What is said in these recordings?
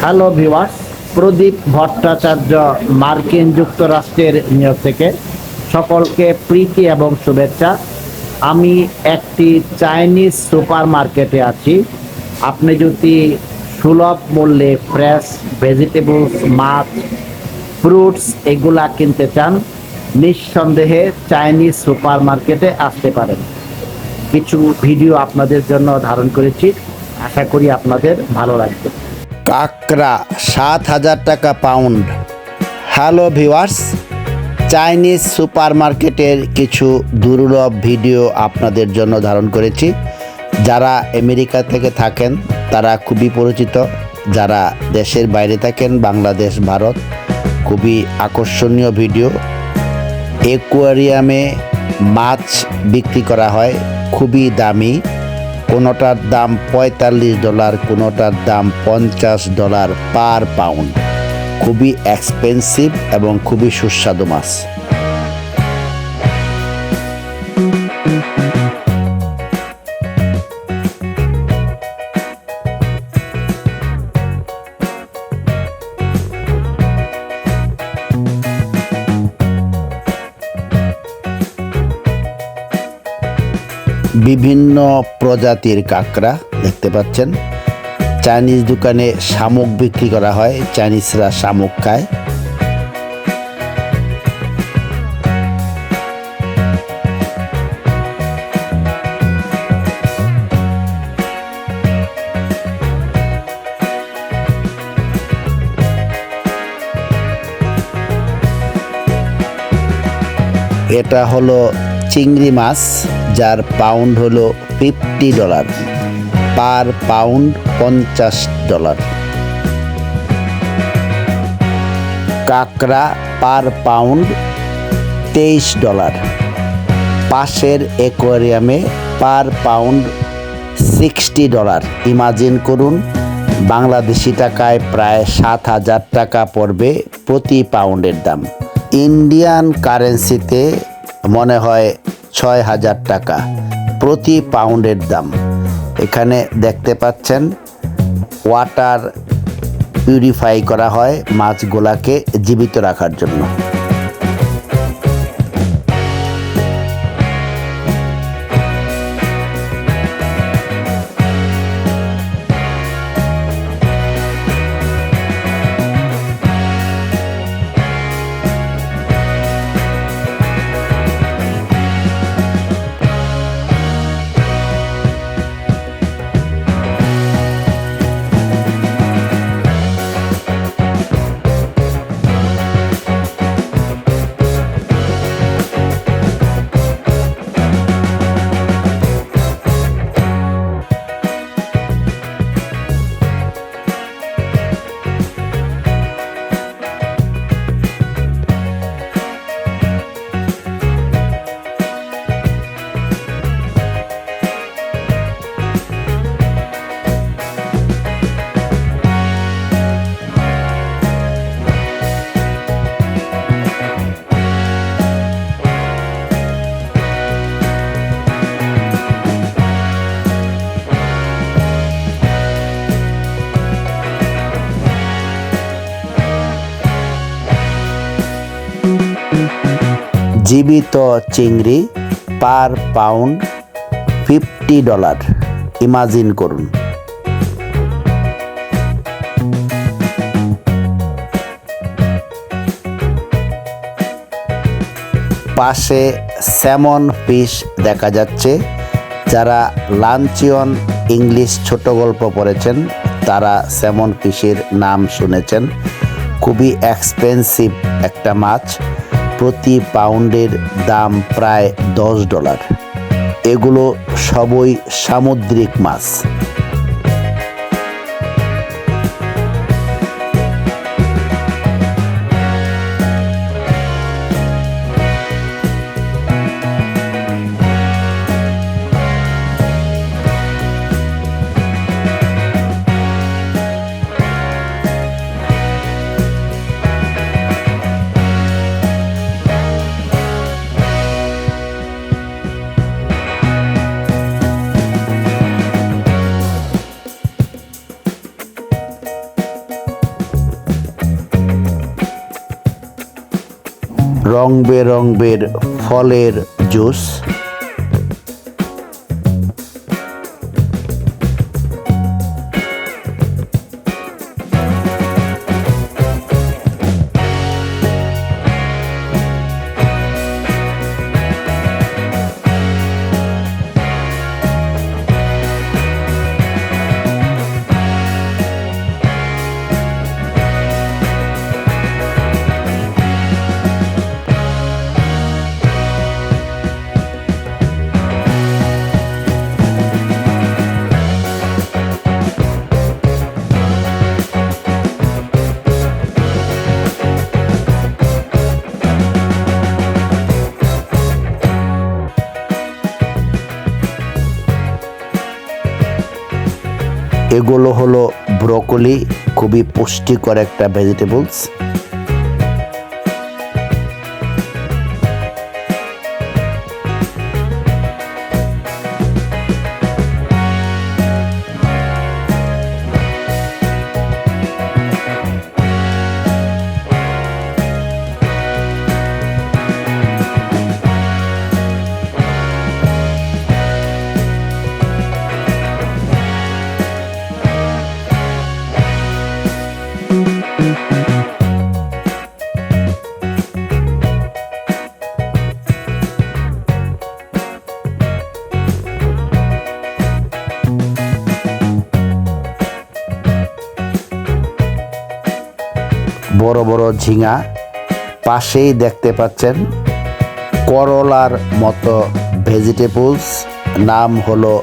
Hello viewers, প্রদীপ ভট্টাচার্য মার্কিন যুক্তরাষ্ট্রের New York থেকে সকলকে প্রীতি এবং শুভেচ্ছা। আমি একটি চাইনিজ সুপার মার্কেটে আছি। আপনি যদি সুলভ মূল্যে ফ্রেশ ভেজিটেবলস, মাছ, ফ্রুটস এগুলা কিনতে চান, নিঃসন্দেহে চাইনিজ সুপার মার্কেটে আসতে পারেন। কিছু ভিডিও আপনাদের জন্য ধারণ করেছি, আশা করি আপনাদের ভালো লাগবে। কাঁকড়া ৭,০০০ টাকা pound. Hello viewers, Chinese super মার্কেটের কিছু দুর্লভ ভিডিও আপনাদের জন্য ধারণ করেছি। যারা আমেরিকা থেকে থাকেন তারা খুবই পরিচিত, যারা দেশের বাইরে থাকেন বাংলাদেশ, ভারত, খুবই আকর্ষণীয় ভিডিও। অ্যাকোয়ারিয়ামে মাছ বিক্রি করা হয়, খুবই দামি। কোনোটার দাম $৪৫, কোনোটার দাম $৫০ পার পাউন্ড। খুবই এক্সপেন্সিভ এবং খুবই সুস্বাদু মাছ। বিভিন্ন প্রজাতির কাঁকড়া দেখতে পাচ্ছেন। চাইনিজ দোকানে শামুক বিক্রি করা হয়, চাইনিজরা শামুক খায়। এটা হলো চিংড়ি মাছ, যার পাউন্ড হলো $50, পার পাউন্ড $50। কাঁকড়া পার পাউন্ড $23। পাশের অ্যাকোয়ারিয়ামে পার পাউন্ড $60। ইমাজিন করুন, বাংলাদেশি টাকায় প্রায় ৭,০০০ টাকা পড়বে প্রতি পাউন্ডের দাম। ইন্ডিয়ান কারেন্সিতে মনে হয় ৬,০০০ টাকা প্রতি পাউন্ডের দাম। এখানে দেখতে পাচ্ছেন ওয়াটার পিউরিফাই করা হয় মাছগুলাকে জীবিত রাখার জন্য। জীবিত চিংড়ি পার পাউন্ড $50। ইমাজিন করুন। পাশে স্যামন ফিশ দেখা যাচ্ছে। যারা লাঞ্চিয়ন ইংলিশ ছোট গল্প পড়েছেন তারা স্যামন ফিশের নাম শুনেছেন। খুবই এক্সপেন্সিভ একটা মাছ, প্রতি পাউন্ডের দাম প্রায় $10। এগুলো সবই সামুদ্রিক মাছ। রং বেরঙের ফলের জুস, এগুলো হলো ব্রোকলি, খুবই পুষ্টিকর একটা ভেজিটেবলস। বড় বড় ঝিঙা, পাশেই দেখতে পাচ্ছেন করলার মতো ভেজিটেবলস, নাম হলো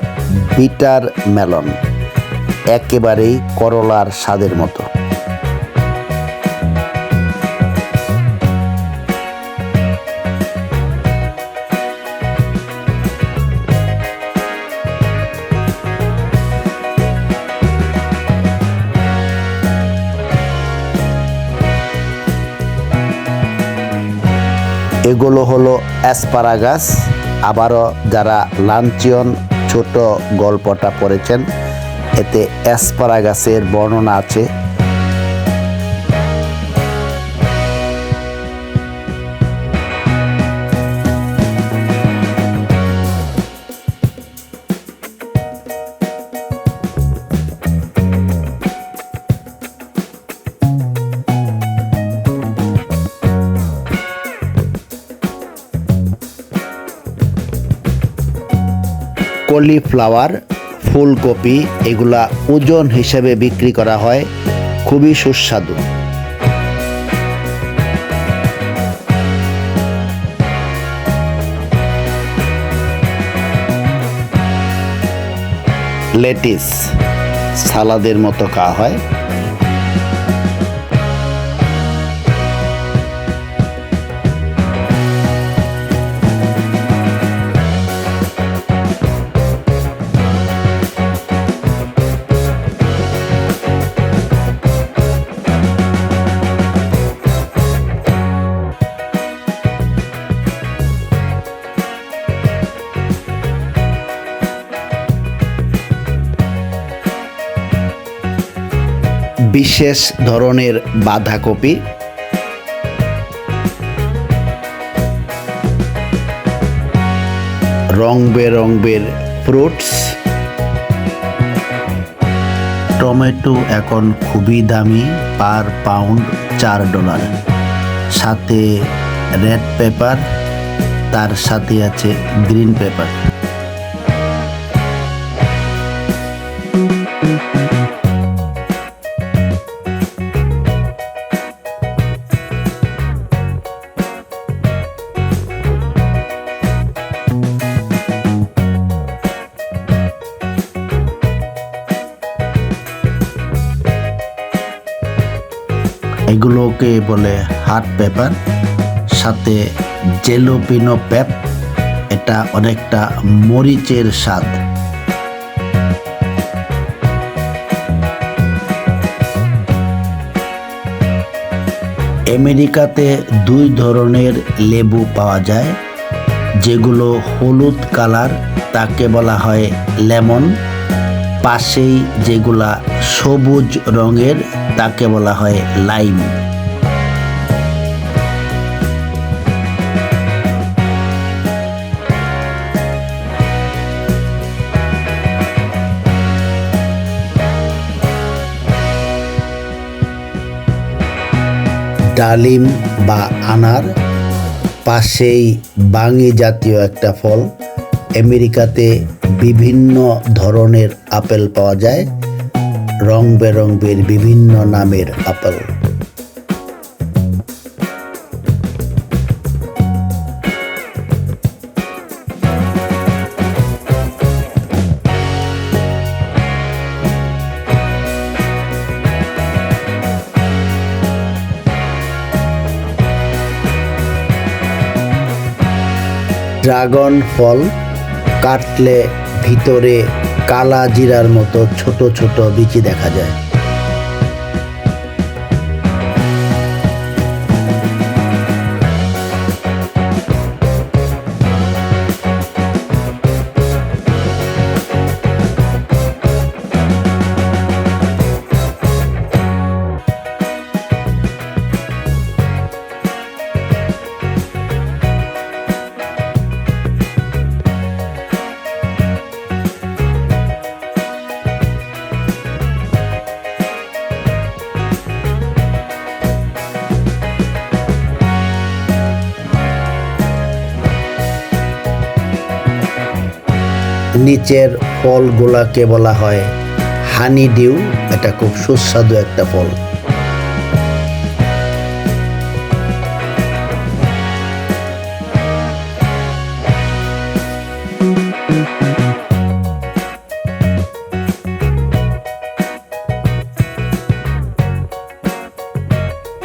বিটার মেলন, একেবারেই করলার স্বাদের মতো। এগুলো হলো অ্যাসপারাগাস। আবারও যারা লাঞ্চিয়ন ছোট গল্পটা পড়েছেন, এতে অ্যাসপারাগাসের বর্ণনা আছে। কলিফ্লাওয়ার, ফুলকপি, এগুলা ওজন হিসেবে বিক্রি করা হয়, খুবই সুস্বাদু। লেটিস সালাদের মতো খাওয়া হয়। বিশেষ ধরনের বাঁধাকপি, রং বেরঙের ফ্রুটস, টমেটো এখন খুবই দামি, পার পাউন্ড $4, সাথে রেড পেপার, তার সাথে আছে গ্রিন পেপার। এগুলোকে বলে হাট পেপার, সাথে জেলোপিনো পেপ, এটা অনেকটা মরিচের স্বাদ। আমেরিকাতে 2 ধরনের লেবু পাওয়া যায়, যেগুলো হলুদ কালার তাকে বলা হয় লেমন, পাশেই যেগুলা সবুজ রঙের তাকে বলা হয় লাইম। ডালিম বা আনার, পাশেই বাঙি জাতীয় একটা ফল। আমেরিকাতে বিভিন্ন ধরনের আপেল পাওয়া যায়, রং বেরঙের বিভিন্ন নামের আপেল। ড্রাগন ফল কাটলে ভিতরে কালা জিরার মতো ছোট ছোট বিচি দেখা যায়। নিচের ফলগুলাকে বলা হয় হানি ডিউ। এটা খুব সুস্বাদু একটা ফল।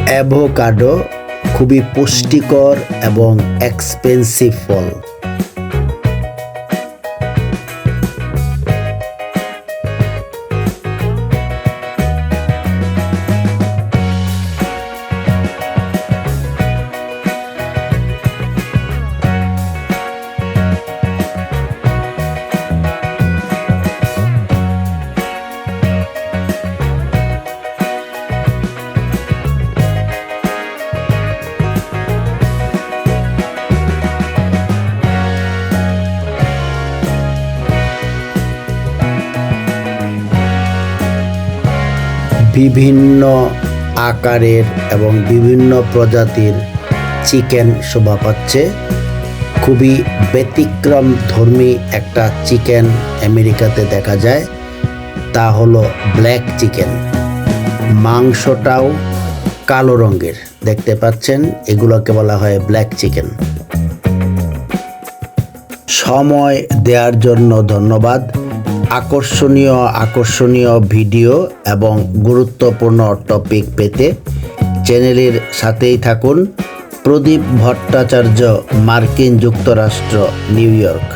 অ্যাভোকাডো খুবই পুষ্টিকর এবং এক্সপেন্সিভ ফল। বিভিন্ন আকারের এবং বিভিন্ন প্রজাতির চিকেন শোভা পাচ্ছে। খুবই ব্যতিক্রম ধর্মী একটা চিকেন আমেরিকাতে দেখা যায়, তা হলো ব্ল্যাক চিকেন। মাংসটাও কালো রঙের দেখতে পাচ্ছেন, এগুলোকে বলা হয় ব্ল্যাক চিকেন। সময় দেওয়ার জন্য ধন্যবাদ। আকর্ষণীয় ভিডিও এবং গুরুত্বপূর্ণ টপিক পেতে চ্যানেলের সাথেই থাকুন। প্রদীপ ভট্টাচার্য, মার্কিন যুক্তরাষ্ট্র, নিউ ইয়র্ক।